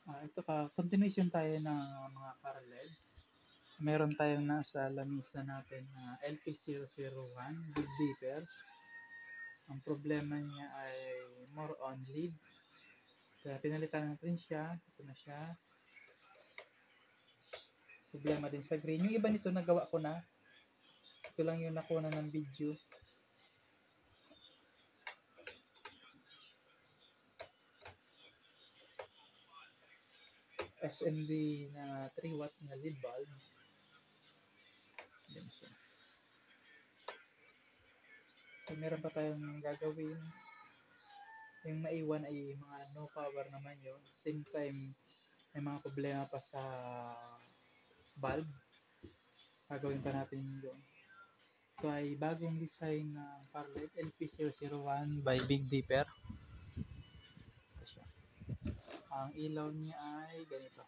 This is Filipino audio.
Ito continuation tayo ng mga parallel. Meron tayong nasa lamisa natin na LP001 Big Dipper. Ang problema niya ay more on lead. Kaya pinalitan natin siya. Ito na siya. Problema din sa green. Yung iba nito nagawa ko na. Ito lang yung nakuha ng video. SMD na 3 watts na lead bulb. Yan siya. So, meron pa tayong gagawin. Yung naiwan ay mga no power naman yun. Same time, may mga problema pa sa bulb. Gagawin pa natin yun. Ito ay bagong design ng parallel LP001 by Big Dipper. Ito siya. Ang ilaw niya ay ganito.